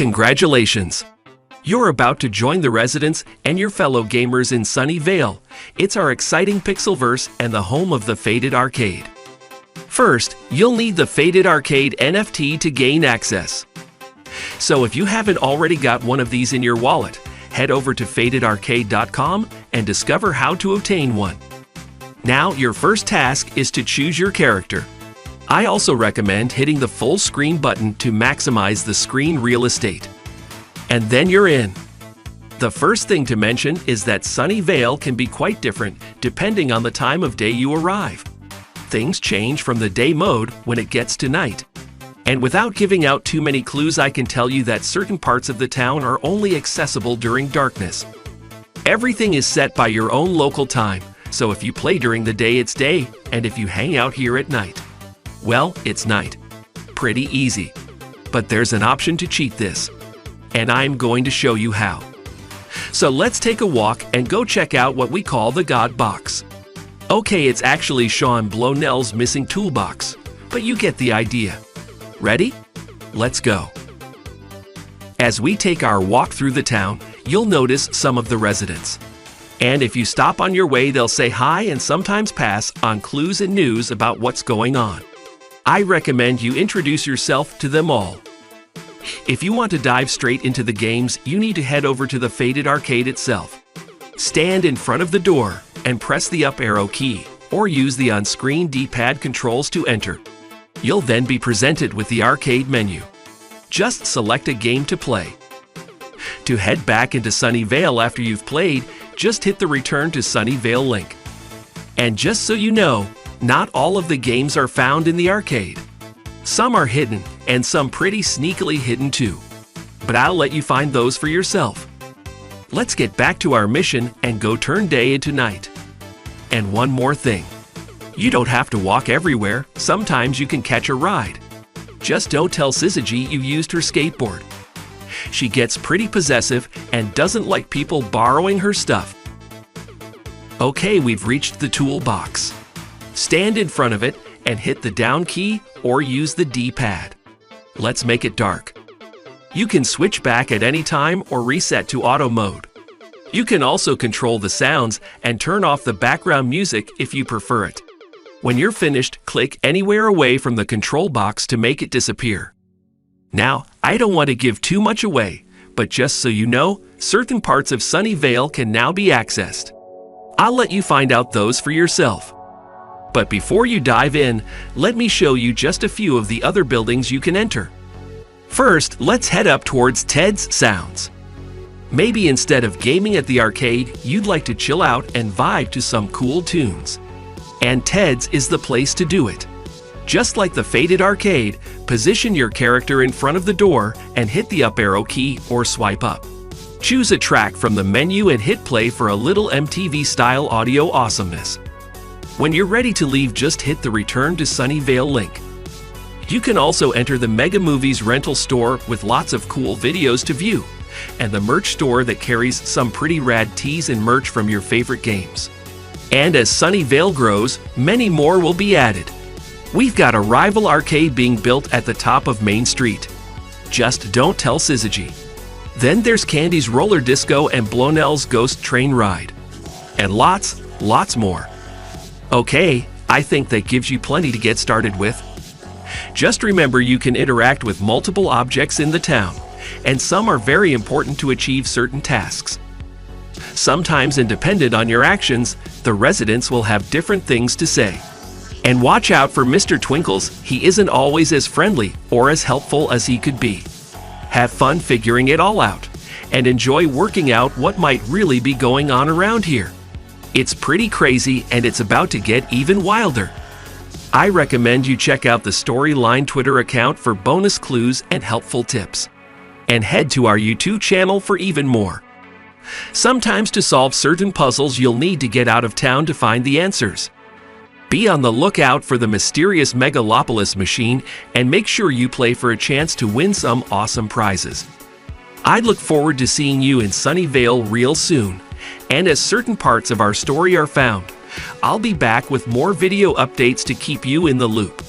Congratulations! You're about to join the residents and your fellow gamers in Sunnyvale. It's our exciting Pixelverse and the home of the FadedArcade. First, you'll need the FadedArcade NFT to gain access. So if you haven't already got one of these in your wallet, head over to FadedArcade.com and discover how to obtain one. Now, your first task is to choose your character. I also recommend hitting the full screen button to maximize the screen real estate. And then you're in. The first thing to mention is that Sunnyvale can be quite different depending on the time of day you arrive. Things change from the day mode when it gets to night. And without giving out too many clues, I can tell you that certain parts of the town are only accessible during darkness. Everything is set by your own local time, so if you play during the day, it's day, and if you hang out here at night, well, it's night. Pretty easy. But there's an option to cheat this, and I'm going to show you how. So let's take a walk and go check out what we call the God Box. Okay, it's actually Sean Blonell's missing toolbox, but you get the idea. Ready? Let's go. As we take our walk through the town, you'll notice some of the residents. And if you stop on your way, they'll say hi and sometimes pass on clues and news about what's going on. I recommend you introduce yourself to them all. If you want to dive straight into the games, you need to head over to the FadedArcade itself. Stand in front of the door and press the up arrow key, or use the on-screen D-pad controls to enter. You'll then be presented with the arcade menu. Just select a game to play. To head back into Sunnyvale after you've played, just hit the Return to Sunnyvale link. And just so you know, not all of the games are found in the arcade. Some are hidden, and some pretty sneakily hidden too. But I'll let you find those for yourself. Let's get back to our mission and go turn day into night. And one more thing. You don't have to walk everywhere. Sometimes you can catch a ride. Just don't tell Syzygy you used her skateboard. She gets pretty possessive and doesn't like people borrowing her stuff. Okay, we've reached the toolbox. Stand in front of it and hit the down key or use the D-pad. Let's make it dark. You can switch back at any time or reset to auto mode. You can also control the sounds and turn off the background music if you prefer it. When you're finished, click anywhere away from the control box to make it disappear. Now, I don't want to give too much away, but just so you know, certain parts of Sunnyvale can now be accessed. I'll let you find out those for yourself. But before you dive in, let me show you just a few of the other buildings you can enter. First, let's head up towards Ted's Sounds. Maybe instead of gaming at the arcade, you'd like to chill out and vibe to some cool tunes. And Ted's is the place to do it. Just like the FadedArcade, position your character in front of the door and hit the up arrow key or swipe up. Choose a track from the menu and hit play for a little MTV-style audio awesomeness. When you're ready to leave, just hit the Return to Sunnyvale link. You can also enter the Mega Movies rental store with lots of cool videos to view, and the merch store that carries some pretty rad tees and merch from your favorite games. And as Sunnyvale grows, many more will be added. We've got a rival arcade being built at the top of Main Street. Just don't tell Syzygy. Then there's Candy's Roller Disco and Blonell's Ghost Train Ride. And lots more. Okay, I think that gives you plenty to get started with. Just remember, you can interact with multiple objects in the town, and some are very important to achieve certain tasks. Sometimes, and dependent on your actions, the residents will have different things to say. And watch out for Mr. Twinkles, he isn't always as friendly or as helpful as he could be. Have fun figuring it all out, and enjoy working out what might really be going on around here. It's pretty crazy, and it's about to get even wilder. I recommend you check out the Storyline Twitter account for bonus clues and helpful tips. And head to our YouTube channel for even more. Sometimes to solve certain puzzles, you'll need to get out of town to find the answers. Be on the lookout for the mysterious Megalopolis machine and make sure you play for a chance to win some awesome prizes. I look forward to seeing you in Sunnyvale real soon. And as certain parts of our story are found, I'll be back with more video updates to keep you in the loop.